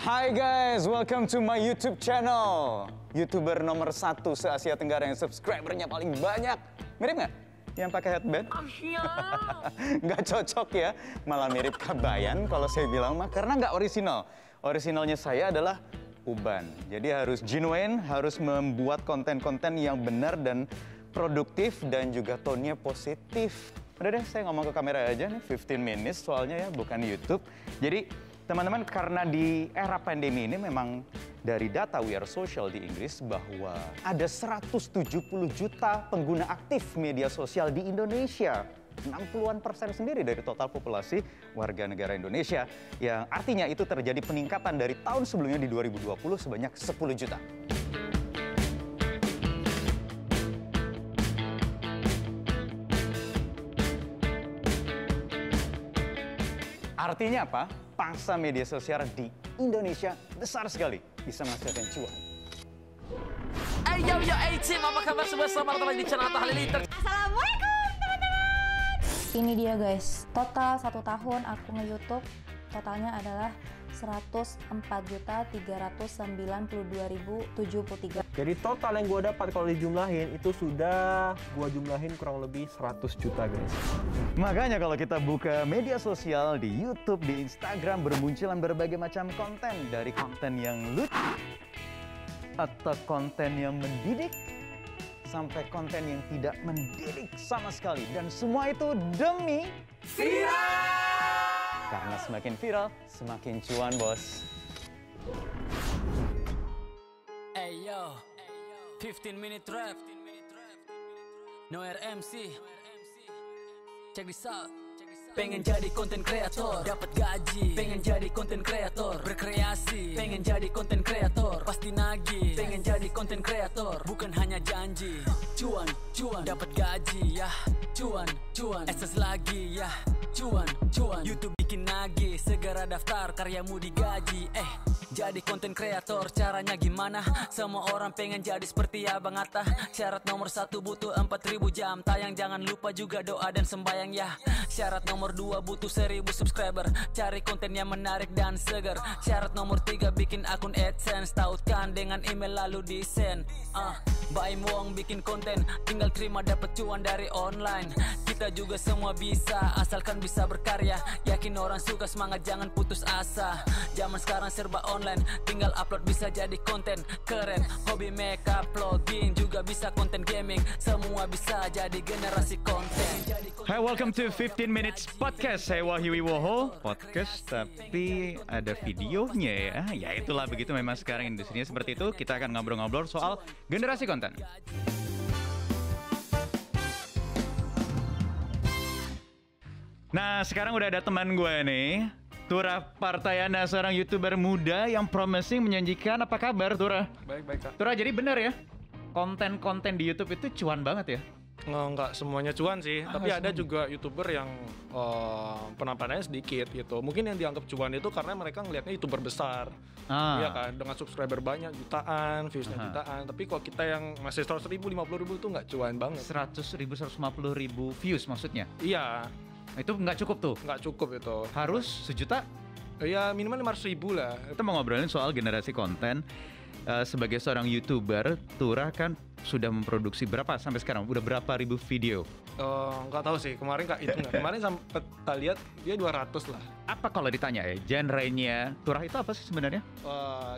Hai guys, welcome to my YouTube channel. YouTuber nomor 1 se-Asia Tenggara yang subscribernya paling banyak. Mirip nggak? Yang pakai headband? Nggak cocok ya, malah mirip Kabayan kalau saya bilang mah, karena nggak orisinal. Orisinalnya saya adalah Uban. Jadi harus genuine, harus membuat konten-konten yang benar dan produktif dan juga tone-nya positif. Udah deh, saya ngomong ke kamera aja nih, 15 minutes soalnya ya, bukan YouTube. Jadi teman-teman, karena di era pandemi ini memang dari data We Are Social di Inggris bahwa ada 170 juta pengguna aktif media sosial di Indonesia. 60% sendiri dari total populasi warga negara Indonesia. Yang artinya itu terjadi peningkatan dari tahun sebelumnya di 2020 sebanyak 10 juta. Artinya apa? Pangsa media sosial di Indonesia besar sekali, bisa menghasilkan cuan. Hey yo yo, hey team, apa kabar semua? Selamat datang lagi di channel Atta Halilintar. Assalamualaikum teman-teman. Ini dia guys, total 1 tahun aku nge-YouTube, totalnya adalah 104.392.073. Jadi total yang gue dapat kalau dijumlahin itu sudah gue jumlahin kurang lebih 100 juta guys. Makanya kalau kita buka media sosial di YouTube, di Instagram, bermunculan berbagai macam konten. Dari konten yang lucu, atau konten yang mendidik, sampai konten yang tidak mendidik sama sekali. Dan semua itu demi viral! Karena semakin viral, semakin cuan bos. Hey yo, 15 minute rap, no RMC. Check this out. Pengen jadi konten kreator, dapat gaji. Pengen jadi konten kreator, berkreasi. Pengen jadi konten kreator, pasti nagih. Pengen jadi konten kreator, bukan hanya janji. Cuan, cuan, dapat gaji ya. Cuan, cuan, SS lagi ya. Cuan, cuan, YouTube bikin nagih. Segera daftar, karyamu digaji. Jadi konten kreator, caranya gimana? Semua orang pengen jadi seperti Abang Atta. Syarat nomor 1 butuh 4.000 jam tayang. Jangan lupa juga doa dan sembayang ya. Syarat nomor 2 butuh 1000 subscriber. Cari konten yang menarik dan segar. Syarat nomor 3 bikin akun AdSense. Tautkan dengan email lalu desain. Buy Wong bikin konten, tinggal terima dapat cuan dari online. Kita juga semua bisa, asalkan bisa berkarya. Yakin orang suka, semangat jangan putus asa. Zaman sekarang serba online, tinggal upload bisa jadi konten keren. Hobi makeup, vlogging, juga bisa konten gaming. Semua bisa jadi generasi konten. Hai, welcome to 15 Minutes Podcast. Saya Wahyu Wiwoho. Podcast tapi ada videonya ya. Ya itulah, begitu memang sekarang industrinya seperti itu. Kita akan ngobrol-ngobrol soal generasi konten. Nah, sekarang udah ada teman gue nih, Tura Partayana, seorang YouTuber muda yang promising menjanjikan. Apa kabar, Tura? Baik, Kak. Tura, jadi benar ya, konten-konten di YouTube itu cuan banget ya? Enggak semuanya cuan sih, tapi ada juga YouTuber yang penampilannya sedikit gitu. Mungkin yang dianggap cuan itu karena mereka ngelihatnya YouTuber besar. Iya kan, dengan subscriber banyak, jutaan, viewsnya jutaan. Tapi kalau kita yang masih 100.000, 50.000 itu nggak cuan banget. 100.000, 150.000 views maksudnya? Iya. Itu nggak cukup tuh? Nggak cukup itu. Harus 1 juta? Ya minimal 500.000 lah. Kita mau ngobrolin soal generasi konten. Sebagai seorang YouTuber, Tura kan sudah memproduksi berapa sampai sekarang? Udah berapa ribu video? Nggak tahu sih, kemarin Kak itu nggak. Kemarin sampai tak lihat dia 200 lah. Apa kalau ditanya ya, genre-nya Tura itu apa sih sebenarnya?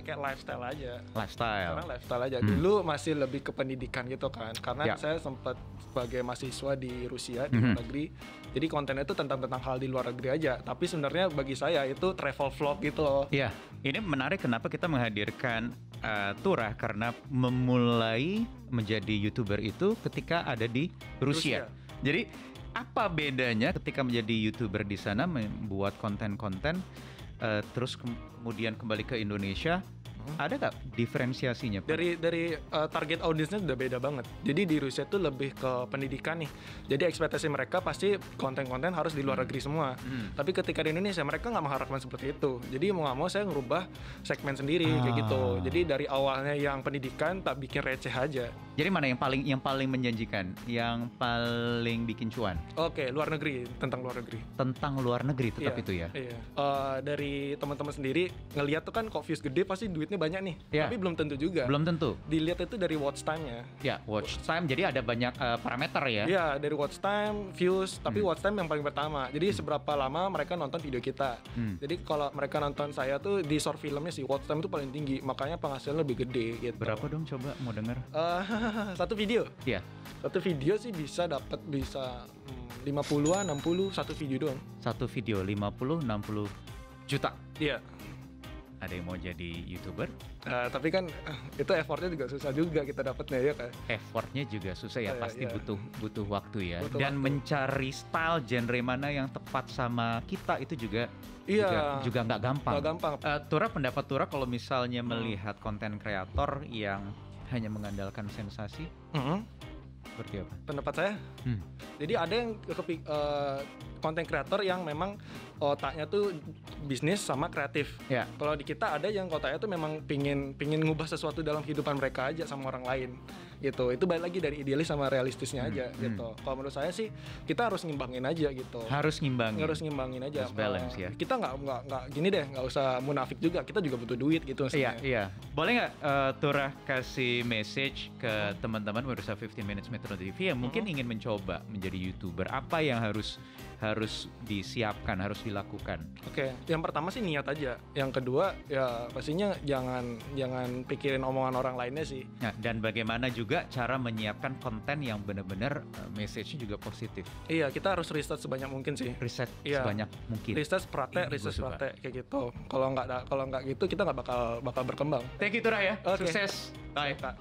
Kayak lifestyle aja. Lifestyle. Sekarang lifestyle aja. Dulu masih lebih ke pendidikan gitu kan. Karena saya sempat sebagai mahasiswa di Rusia, di luar negeri. Jadi kontennya itu tentang hal di luar negeri aja. Tapi sebenarnya bagi saya itu travel vlog gitu loh. Iya, ini menarik kenapa kita menghadirkan Tura, karena memulai menjadi YouTuber itu ketika ada di Rusia. Jadi apa bedanya ketika menjadi YouTuber di sana, membuat konten-konten, terus kemudian kembali ke Indonesia Ada nggak diferensiasinya, Pak? Dari target audiensnya udah beda banget. Jadi di Rusia tuh lebih ke pendidikan nih. Jadi ekspektasi mereka pasti konten-konten harus di luar negeri semua. Tapi ketika di Indonesia mereka nggak mengharapkan seperti itu. Jadi mau nggak mau saya ngerubah segmen sendiri kayak gitu. Jadi dari awalnya yang pendidikan tak bikin receh aja. Jadi mana yang paling menjanjikan, yang paling bikin cuan? Oke, luar negeri, tentang luar negeri. Tentang luar negeri tetap Iya, itu ya. Iya. Dari teman-teman sendiri ngelihat tuh kan kok views gede pasti duitnya banyak nih. Iya. Tapi belum tentu juga. Belum tentu. Dilihat itu dari watch time-nya. Ya, watch time. Jadi ada banyak parameter ya. Iya, dari watch time, views, tapi watch time yang paling pertama. Jadi seberapa lama mereka nonton video kita. Jadi kalau mereka nonton saya tuh di short filmnya sih watch time itu paling tinggi, makanya penghasilan lebih gede gitu. Berapa dong coba mau denger? Satu video? Iya. Satu video sih bisa 50-an, 60 satu video doang. Satu video 50-60 juta. Iya. Ada yang mau jadi YouTuber? Tapi kan itu effortnya juga susah juga kita dapatnya ya kan. Effortnya juga susah ya, pasti Iya. butuh waktu ya. Butuh Dan waktu. mencari style genre mana yang tepat sama kita itu juga Iya. juga nggak gampang. Nggak gampang. Tura, pendapat Tura kalau misalnya melihat konten kreator yang hanya mengandalkan sensasi, seperti apa? Pendapat saya, jadi ada yang konten kreator yang memang otaknya tuh bisnis sama kreatif. Ya. Kalau di kita ada yang otaknya tuh memang pingin ngubah sesuatu dalam kehidupan mereka aja sama orang lain gitu. Itu balik lagi dari idealis sama realistisnya aja gitu. Kalau menurut saya sih kita harus ngimbangin aja gitu. Harus ngimbangin aja. Harus balance ya. Kita nggak gini deh, nggak usah munafik juga. Kita juga butuh duit gitu. Iya. Boleh nggak Tura kasih message ke teman-teman pemirsa 15 Minutes Metro TV yang mungkin ingin mencoba menjadi YouTuber? Apa yang harus disiapkan, harus dilakukan? Oke, yang pertama sih niat aja. Yang kedua ya pastinya jangan pikirin omongan orang lainnya sih. Nah, dan bagaimana juga cara menyiapkan konten yang benar-benar message-nya juga positif. Iya, kita harus riset sebanyak mungkin sih. Riset Iya. sebanyak mungkin. Riset Ini gua suka. praktek kayak gitu. Kalau nggak gitu kita nggak bakal berkembang. Thank you Tura ya. Oke. Sukses. Bye. Kak.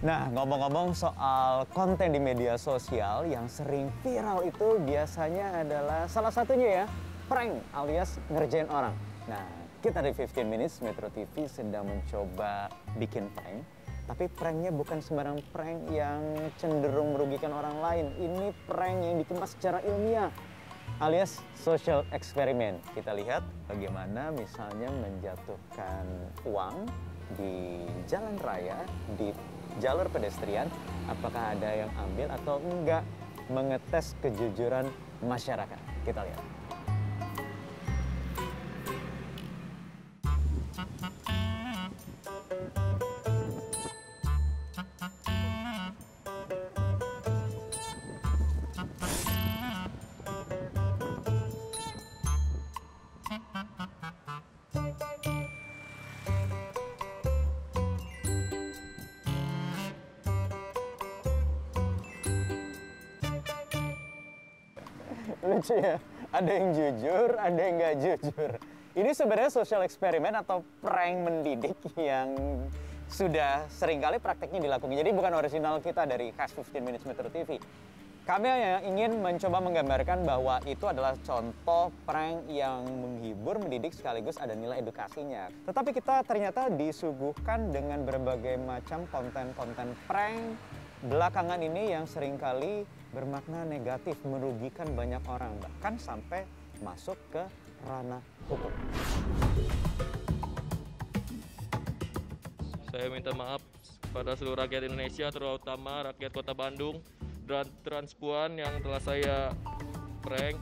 Nah, ngomong-ngomong soal konten di media sosial yang sering viral itu biasanya adalah salah satunya ya, prank alias ngerjain orang. Nah, kita di 15 Minutes Metro TV sedang mencoba bikin prank. Tapi pranknya bukan sembarang prank yang cenderung merugikan orang lain. Ini prank yang dikemas secara ilmiah alias social experiment. Kita lihat bagaimana misalnya menjatuhkan uang di jalan raya, di jalur pedestrian, apakah ada yang ambil atau enggak, mengetes kejujuran masyarakat. Kita lihat. Lucu ya, ada yang jujur, ada yang nggak jujur. Ini sebenarnya social experiment atau prank mendidik yang sudah seringkali prakteknya dilakukan. Jadi bukan original kita dari Khas 15 Minutes Metro TV. Kami yang ingin mencoba menggambarkan bahwa itu adalah contoh prank yang menghibur, mendidik, sekaligus ada nilai edukasinya. Tetapi kita ternyata disuguhkan dengan berbagai macam konten-konten prank belakangan ini yang seringkali bermakna negatif, merugikan banyak orang, bahkan sampai masuk ke ranah hukum. Saya minta maaf kepada seluruh rakyat Indonesia, terutama rakyat Kota Bandung dan Transpuan yang telah saya prank.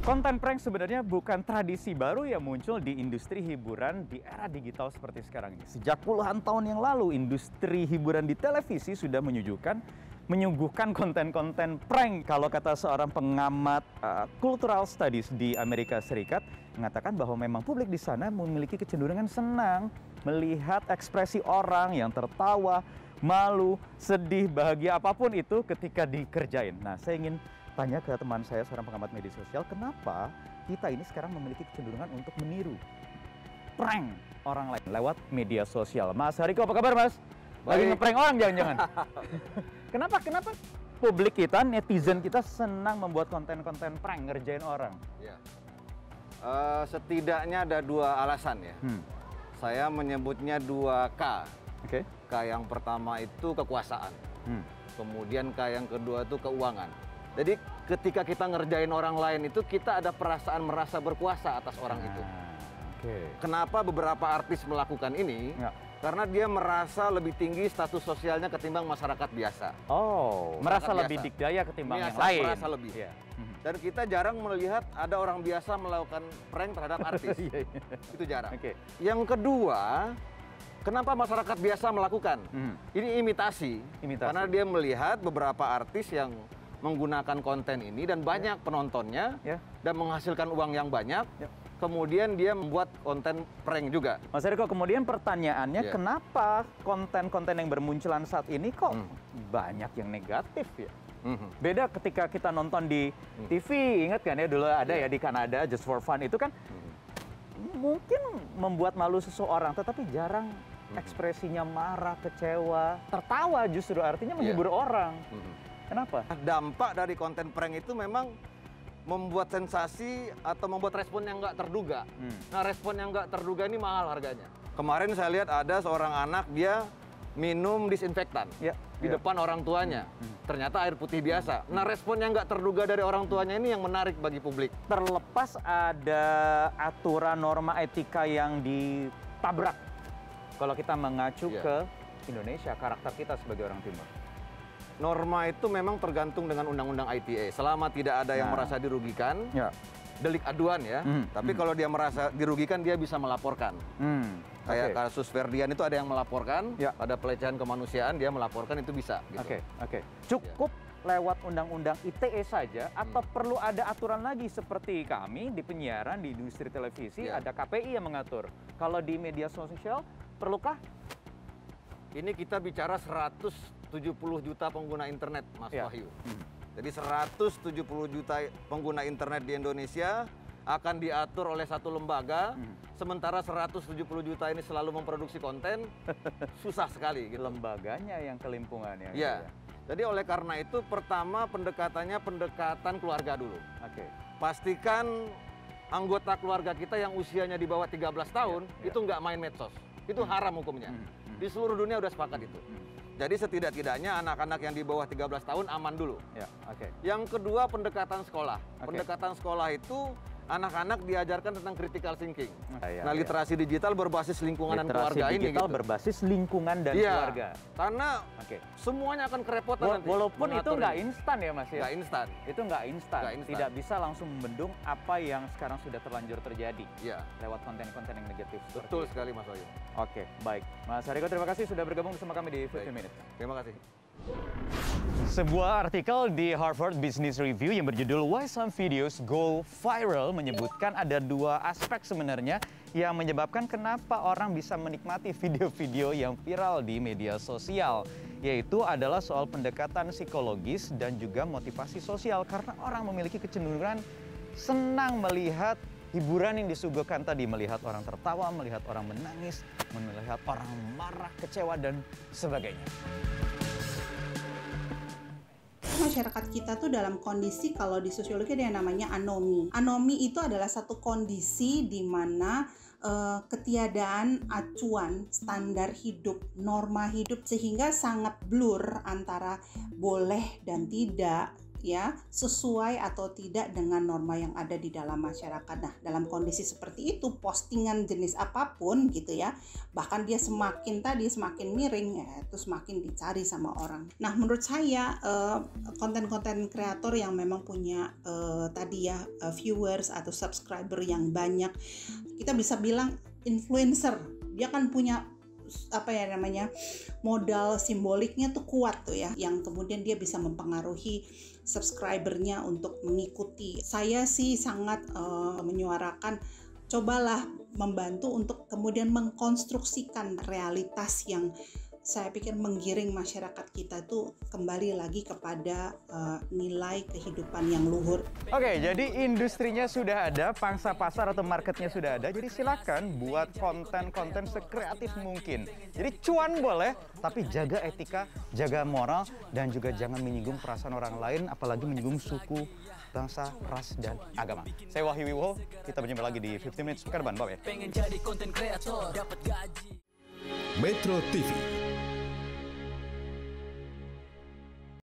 Konten prank sebenarnya bukan tradisi baru yang muncul di industri hiburan di era digital seperti sekarang ini. Sejak puluhan tahun yang lalu, industri hiburan di televisi sudah menyuguhkan konten-konten prank. Kalau kata seorang pengamat cultural studies di Amerika Serikat, mengatakan bahwa memang publik di sana memiliki kecenderungan senang melihat ekspresi orang yang tertawa, malu, sedih, bahagia, apapun itu ketika dikerjain. Nah, saya ingin tanya ke teman saya, seorang pengamat media sosial, kenapa kita ini sekarang memiliki kecenderungan untuk meniru prank orang lain lewat media sosial. Mas Hariko, apa kabar Mas? Lagi ngeprank orang jangan-jangan? Kenapa? publik kita, netizen kita senang membuat konten-konten prank, ngerjain orang? Ya. Setidaknya ada 2 alasan ya. Saya menyebutnya 2 K. Oke. K yang pertama itu kekuasaan. Kemudian K yang kedua itu keuangan. Jadi ketika kita ngerjain orang lain itu kita ada perasaan merasa berkuasa atas orang itu. Kenapa beberapa artis melakukan ini? Ya. Karena dia merasa lebih tinggi status sosialnya ketimbang masyarakat biasa. Oh, merasa Masyarakat lebih biasa. dikdaya ketimbang yang lain. Merasa lebih. Iya. Dan kita jarang melihat ada orang biasa melakukan prank terhadap artis. Iya. Itu jarang. Oke. Yang kedua, kenapa masyarakat biasa melakukan? Ini imitasi. Karena dia melihat beberapa artis yang menggunakan konten ini dan banyak penontonnya dan menghasilkan uang yang banyak. Kemudian dia membuat konten prank juga. Mas Eriko, kemudian pertanyaannya kenapa konten-konten yang bermunculan saat ini kok banyak yang negatif ya? Beda ketika kita nonton di TV, ingat kan ya dulu ada ya di Kanada Just for Fun itu kan mungkin membuat malu seseorang, tetapi jarang ekspresinya marah, kecewa, tertawa justru artinya menghibur orang. Kenapa? Dampak dari konten prank itu memang membuat sensasi atau membuat respon yang nggak terduga. Nah, respon yang nggak terduga ini mahal harganya. Kemarin saya lihat ada seorang anak dia minum disinfektan di depan orang tuanya. Ternyata air putih biasa. Nah, respon yang nggak terduga dari orang tuanya ini yang menarik bagi publik. Terlepas ada aturan norma etika yang ditabrak, kalau kita mengacu ke Indonesia, karakter kita sebagai orang Timur. Norma itu memang tergantung dengan undang-undang ITE. Selama tidak ada yang merasa dirugikan, delik aduan ya. Tapi kalau dia merasa dirugikan, dia bisa melaporkan. Kayak kasus Ferdian itu ada yang melaporkan, ada pelecehan kemanusiaan, dia melaporkan itu bisa. Gitu. Cukup lewat undang-undang ITE saja, atau perlu ada aturan lagi seperti kami di penyiaran, di industri televisi, ada KPI yang mengatur. Kalau di media sosial, perlukah? Ini kita bicara 170 juta pengguna internet, Mas Wahyu. Jadi 170 juta pengguna internet di Indonesia akan diatur oleh satu lembaga, sementara 170 juta ini selalu memproduksi konten, susah sekali. Gitu. Lembaganya yang kelimpungan ya. Iya. Jadi oleh karena itu, pertama pendekatannya pendekatan keluarga dulu. Pastikan anggota keluarga kita yang usianya di bawah 13 tahun, itu nggak main medsos. Itu haram hukumnya. Di seluruh dunia udah sepakat itu. Jadi setidak-tidaknya anak-anak yang di bawah 13 tahun aman dulu. Yang kedua, pendekatan sekolah. Pendekatan sekolah itu anak-anak diajarkan tentang critical thinking. Nah, literasi digital berbasis lingkungan dan keluarga ini. Digital berbasis lingkungan dan keluarga. Karena semuanya akan kerepotan nanti. Walaupun itu nggak instan ya Mas ya? Nggak instan. Itu nggak instan. Tidak bisa langsung membendung apa yang sekarang sudah terlanjur terjadi. Lewat konten-konten yang negatif. Betul sekali Mas Wahyu. Oke, baik. Mas Hariko, terima kasih sudah bergabung bersama kami di 15 Minutes. Terima kasih. Sebuah artikel di Harvard Business Review yang berjudul Why Some Videos Go Viral menyebutkan ada 2 aspek sebenarnya yang menyebabkan kenapa orang bisa menikmati video-video yang viral di media sosial. Yaitu adalah soal pendekatan psikologis dan juga motivasi sosial. Karena orang memiliki kecenderungan senang melihat hiburan yang disuguhkan tadi. Melihat orang tertawa, melihat orang menangis, melihat orang marah, kecewa, dan sebagainya. Masyarakat kita tuh dalam kondisi, kalau di sosiologi ada yang namanya anomi. Anomi itu adalah satu kondisi di mana ketiadaan acuan standar hidup, norma hidup, sehingga sangat blur antara boleh dan tidak, ya, sesuai atau tidak dengan norma yang ada di dalam masyarakat. Nah, dalam kondisi seperti itu, postingan jenis apapun gitu ya, bahkan dia semakin miring ya, itu semakin dicari sama orang. Nah, menurut saya konten-konten kreator yang memang punya viewers atau subscriber yang banyak, kita bisa bilang influencer, dia kan punya modal simboliknya tuh kuat tuh ya, yang kemudian dia bisa mempengaruhi subscribernya untuk mengikuti. Saya sih sangat menyuarakan, cobalah membantu untuk kemudian mengkonstruksikan realitas yang saya pikir menggiring masyarakat kita tuh kembali lagi kepada nilai kehidupan yang luhur. Oke, jadi industrinya sudah ada, pangsa pasar atau marketnya sudah ada, jadi silakan buat konten-konten sekreatif mungkin. Jadi cuan boleh, tapi jaga etika, jaga moral, dan juga jangan menyinggung perasaan orang lain, apalagi menyinggung suku, bangsa, ras, dan agama. Saya Wahyu Wiwowo, kita berjumpa lagi di 15 Minutes pekan depan, bye. Pengen jadi konten kreator, dapat gaji. Metro TV.